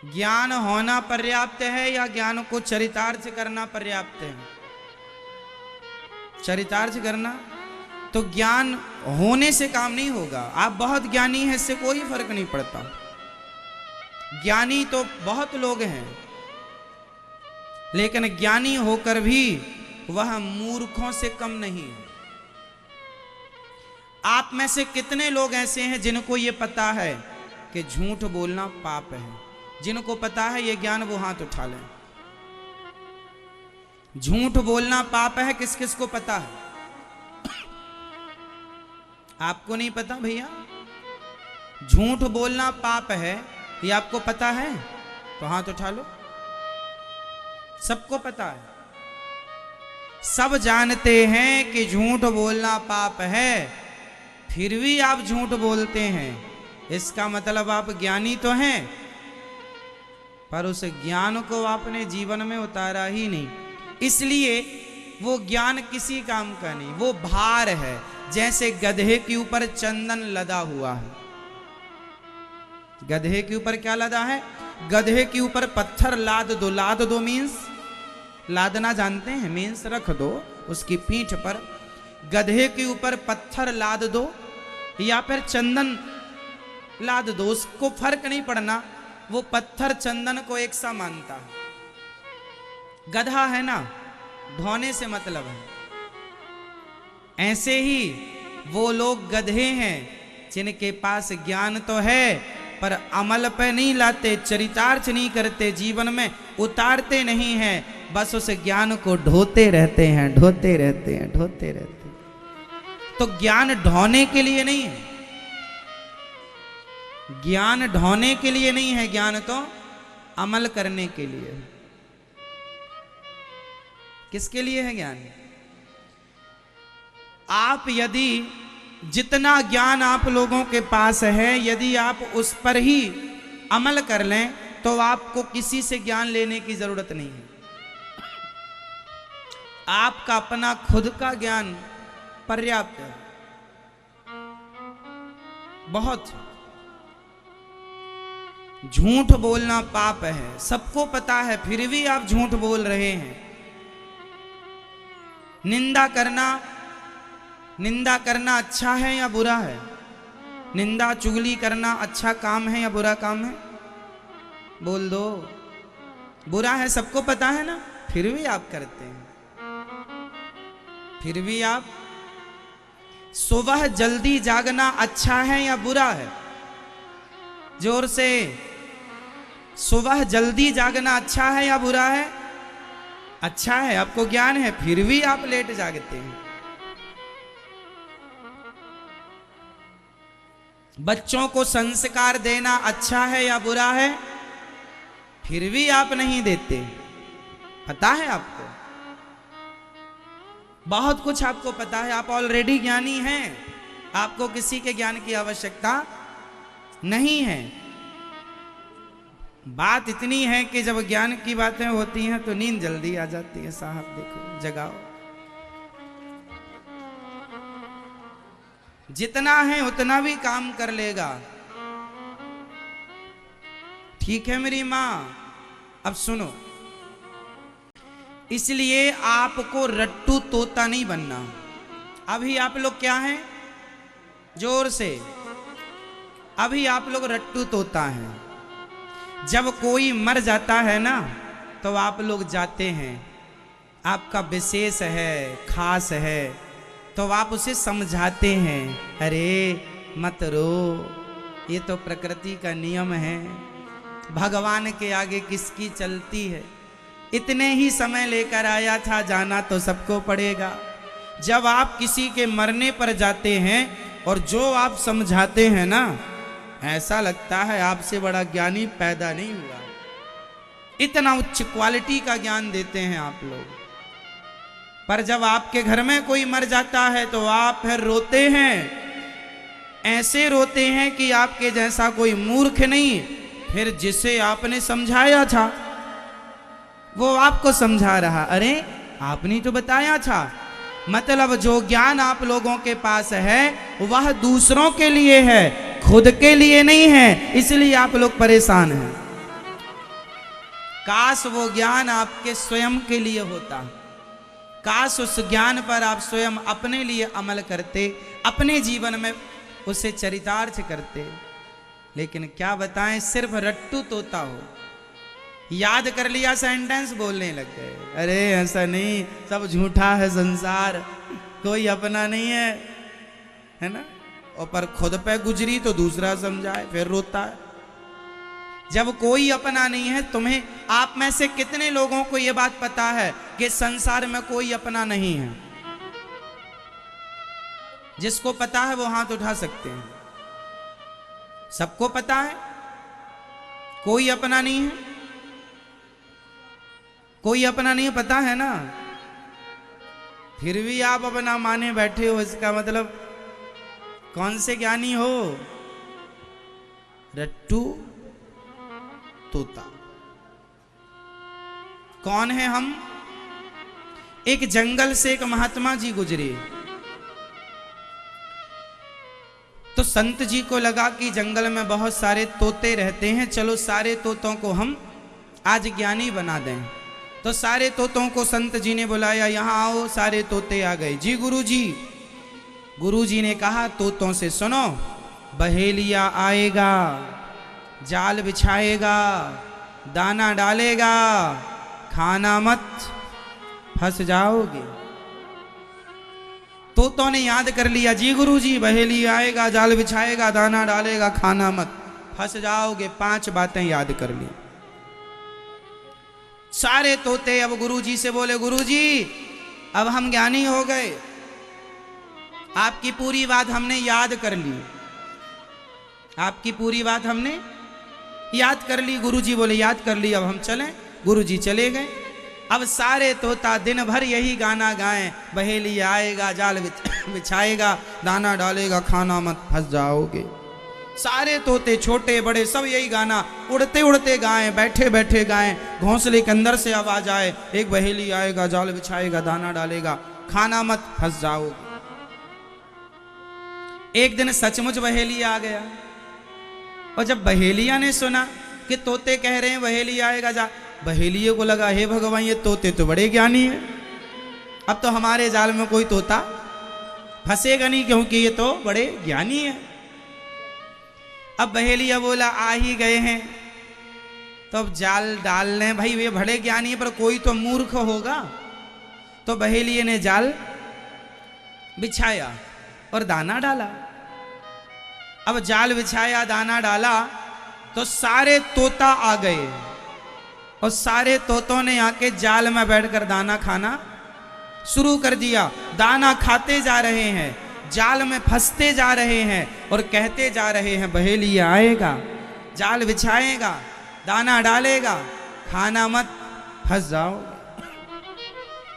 ज्ञान होना पर्याप्त है या ज्ञान को चरितार्थ करना पर्याप्त है? चरितार्थ करना। तो ज्ञान होने से काम नहीं होगा। आप बहुत ज्ञानी हैं इससे कोई फर्क नहीं पड़ता। ज्ञानी तो बहुत लोग हैं, लेकिन ज्ञानी होकर भी वह मूर्खों से कम नहीं है। आप में से कितने लोग ऐसे हैं जिनको ये पता है कि झूठ बोलना पाप है? जिनको पता है ये ज्ञान, वो हाथ उठा लें। झूठ बोलना पाप है, किस किस को पता है? आपको नहीं पता भैया? झूठ बोलना पाप है, ये आपको पता है? तो हाथ उठा लो। सबको पता है, सब जानते हैं कि झूठ बोलना पाप है, फिर भी आप झूठ बोलते हैं। इसका मतलब आप ज्ञानी तो हैं, पर उस ज्ञान को आपने जीवन में उतारा ही नहीं, इसलिए वो ज्ञान किसी काम का नहीं, वो भार है। जैसे गधे के ऊपर चंदन लदा हुआ है। गधे के ऊपर क्या लदा है? गधे के ऊपर पत्थर लाद दो। लाद दो मीन्स लादना जानते हैं? मीन्स रख दो उसकी पीठ पर। गधे के ऊपर पत्थर लाद दो या फिर चंदन लाद दो, उसको फर्क नहीं पड़ना। वो पत्थर चंदन को एक सा मानता है। गधा है ना, ढोने से मतलब है। ऐसे ही वो लोग गधे हैं जिनके पास ज्ञान तो है पर अमल पे नहीं लाते, चरितार्थ नहीं करते, जीवन में उतारते नहीं हैं, बस उस ज्ञान को ढोते रहते हैं, ढोते रहते हैं, ढोते रहते हैं। तो ज्ञान ढोने के लिए नहीं है, ज्ञान ढोने के लिए नहीं है, ज्ञान तो अमल करने के लिए है। किसके लिए है ज्ञान? आप यदि जितना ज्ञान आप लोगों के पास है, यदि आप उस पर ही अमल कर लें तो आपको किसी से ज्ञान लेने की जरूरत नहीं है। आपका अपना खुद का ज्ञान पर्याप्त है, बहुत। झूठ बोलना पाप है, सबको पता है, फिर भी आप झूठ बोल रहे हैं। निंदा करना अच्छा है या बुरा है? निंदा चुगली करना अच्छा काम है या बुरा काम है? बोल दो। बुरा है, सबको पता है ना, फिर भी आप करते हैं। फिर भी आप। सुबह जल्दी जागना अच्छा है या बुरा है? जोर से। सुबह जल्दी जागना अच्छा है या बुरा है? अच्छा है, आपको ज्ञान है, फिर भी आप लेट जागते हैं। बच्चों को संस्कार देना अच्छा है या बुरा है? फिर भी आप नहीं देते। पता है आपको, बहुत कुछ आपको पता है, आप ऑलरेडी ज्ञानी हैं, आपको किसी के ज्ञान की आवश्यकता नहीं है। बात इतनी है कि जब ज्ञान की बातें होती हैं तो नींद जल्दी आ जाती है। साहब देखो, जगाओ। जितना है उतना भी काम कर लेगा। ठीक है मेरी माँ? अब सुनो, इसलिए आपको रट्टू तोता नहीं बनना। अभी आप लोग क्या हैं? जोर से। अभी आप लोग रट्टू तोता हैं। जब कोई मर जाता है ना तो आप लोग जाते हैं, आपका विशेष है, खास है, तो आप उसे समझाते हैं, अरे मत रो, ये तो प्रकृति का नियम है, भगवान के आगे किसकी चलती है, इतने ही समय लेकर आया था, जाना तो सबको पड़ेगा। जब आप किसी के मरने पर जाते हैं और जो आप समझाते हैं ना, ऐसा लगता है आपसे बड़ा ज्ञानी पैदा नहीं हुआ। इतना उच्च क्वालिटी का ज्ञान देते हैं आप लोग। पर जब आपके घर में कोई मर जाता है तो आप फिर रोते हैं, ऐसे रोते हैं कि आपके जैसा कोई मूर्ख नहीं। फिर जिसे आपने समझाया था वो आपको समझा रहा, अरे आपने तो बताया था। मतलब जो ज्ञान आप लोगों के पास है वह दूसरों के लिए है, खुद के लिए नहीं है, इसलिए आप लोग परेशान हैं। काश वो ज्ञान आपके स्वयं के लिए होता, काश उस ज्ञान पर आप स्वयं अपने लिए अमल करते, अपने जीवन में उसे चरितार्थ करते। लेकिन क्या बताएं, सिर्फ रट्टू तोता हो, याद कर लिया सेंटेंस बोलने लग गए। अरे ऐसा नहीं, सब झूठा है संसार, कोई अपना नहीं है ना। और पर खुद पे गुजरी तो दूसरा समझाए फिर रोता है। जब कोई अपना नहीं है, तुम्हें आप में से कितने लोगों को यह बात पता है कि संसार में कोई अपना नहीं है? जिसको पता है वो हाथ उठा सकते हैं। सबको पता है कोई अपना नहीं है, कोई अपना नहीं है, पता है ना। फिर भी आप अपना माने बैठे हो, इसका मतलब कौन से ज्ञानी हो? रट्टू तोता। कौन है हम? एक जंगल से एक महात्मा जी गुजरे, तो संत जी को लगा कि जंगल में बहुत सारे तोते रहते हैं, चलो सारे तोतों को हम आज ज्ञानी बना दें। तो सारे तोतों को संत जी ने बुलाया, यहां आओ। सारे तोते आ गए। जी गुरुजी। गुरुजी ने कहा, तोतों से सुनो, बहेलिया आएगा, जाल बिछाएगा, दाना डालेगा, खाना मत, फंस जाओगे। तोतों ने याद कर लिया, जी गुरुजी, बहेलिया आएगा, जाल बिछाएगा, दाना डालेगा, खाना मत, फंस जाओगे। 5 बातें याद कर ली। सारे तोते अब गुरुजी से बोले, गुरुजी अब हम ज्ञानी हो गए, आपकी पूरी बात हमने याद कर ली, आपकी पूरी बात हमने याद कर ली। गुरुजी बोले, याद कर ली, अब हम चलें। गुरुजी चले गए। अब सारे तोता दिन भर यही गाना गाएं, बहेलिया आएगा, जाल बिछाएगा, दाना डालेगा, खाना मत, फंस जाओगे। सारे तोते छोटे बड़े सब यही गाना उड़ते उड़ते गाएं, बैठे बैठे गाएं, घोंसले के अंदर से आवाज आए, एक बहेली आएगा, जाल बिछाएगा, दाना डालेगा, खाना मत, फंस जाओगे। एक दिन सचमुच बहेलिया आ गया। और जब बहेलिया ने सुना कि तोते कह रहे हैं बहेलिया आएगा, जा, बहेलिये को लगा, हे भगवान, ये तोते तो बड़े ज्ञानी हैं, अब तो हमारे जाल में कोई तोता फंसेगा नहीं, क्योंकि ये तो बड़े ज्ञानी हैं। अब बहेलिया बोला, आ ही गए हैं तो अब जाल डाल लें। भाई वे बड़े ज्ञानी है, पर कोई तो मूर्ख होगा। तो बहेलिये ने जाल बिछाया और दाना डाला। अब जाल बिछाया, दाना डाला, तो सारे तोता आ गए और सारे तोतों ने आके जाल में बैठकर दाना खाना शुरू कर दिया। दाना खाते जा रहे हैं, जाल में फंसते जा रहे हैं और कहते जा रहे हैं, बहेलिया आएगा, जाल बिछाएगा, दाना डालेगा, खाना मत, फंस जाओ।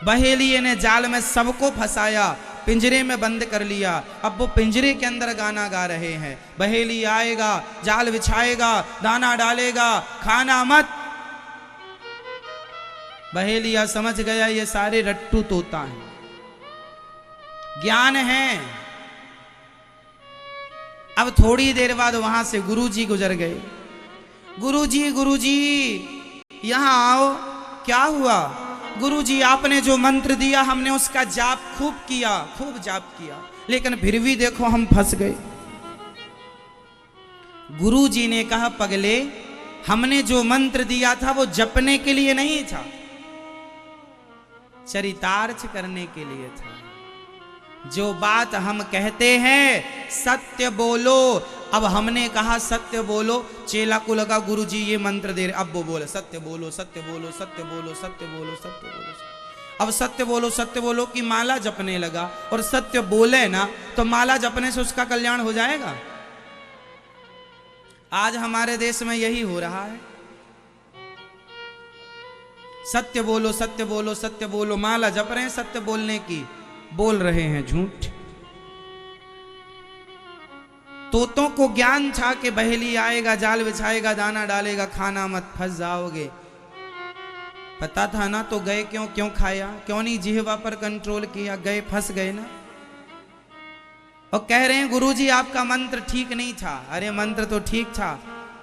बहेलिये ने जाल में सबको फंसाया, पिंजरे में बंद कर लिया। अब वो पिंजरे के अंदर गाना गा रहे हैं, बहेलिया आएगा, जाल बिछाएगा, दाना डालेगा, खाना मत। बहेलिया समझ गया ये सारे रट्टू तोता हैं, ज्ञान है। अब थोड़ी देर बाद वहां से गुरुजी गुजर गए। गुरुजी, गुरुजी यहां आओ। क्या हुआ? गुरुजी आपने जो मंत्र दिया हमने उसका जाप खूब किया, खूब जाप किया, लेकिन फिर भी देखो हम फंस गए। गुरुजी ने कहा, पगले, हमने जो मंत्र दिया था वो जपने के लिए नहीं था, चरितार्थ करने के लिए था। जो बात हम कहते हैं सत्य बोलो। अब हमने कहा सत्य बोलो, चेला को लगा गुरुजी ये मंत्र दे रहे, अब वो बोले सत्य बोलो, सत्य बोलो, सत्य बोलो, सत्य बोलो, सत्य बोलो। अब सत्य बोलो, सत्य बोलो की माला जपने लगा, और सत्य बोले ना तो माला जपने से उसका कल्याण हो जाएगा। आज हमारे देश में यही हो रहा है, सत्य बोलो, सत्य बोलो, सत्य बोलो, माला जप रहे हैं सत्य बोलने की, बोल रहे हैं झूठ। तोतों को ज्ञान था कि बहेली आएगा, जाल बिछाएगा, दाना डालेगा, खाना मत, फंस जाओगे। पता था ना तो गए क्यों? क्यों खाया? क्यों नहीं जिह्वा पर कंट्रोल किया? गए, फंस गए ना। और कह रहे हैं गुरुजी आपका मंत्र ठीक नहीं था। अरे मंत्र तो ठीक था,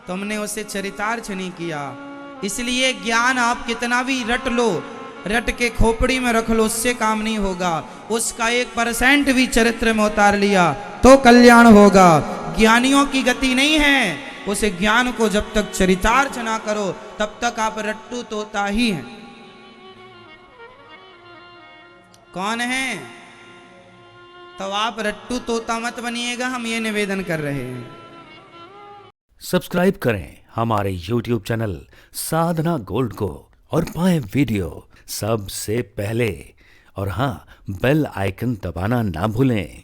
तुमने उसे चरितार्थ नहीं किया। इसलिए ज्ञान आप कितना भी रट लो, रट के खोपड़ी में रख लो, उससे काम नहीं होगा। उसका 1% भी चरित्र में उतार लिया तो कल्याण होगा। ज्ञानियों की गति नहीं है, उस ज्ञान को जब तक चरितार्थ ना करो तब तक आप रट्टू तोता ही हैं। कौन है? तो आप रट्टू तोता मत बनिएगा, हम ये निवेदन कर रहे हैं। सब्सक्राइब करें हमारे YouTube चैनल साधना गोल्ड को और पाएं वीडियो सबसे पहले। और हाँ, बेल आइकन दबाना ना भूलें।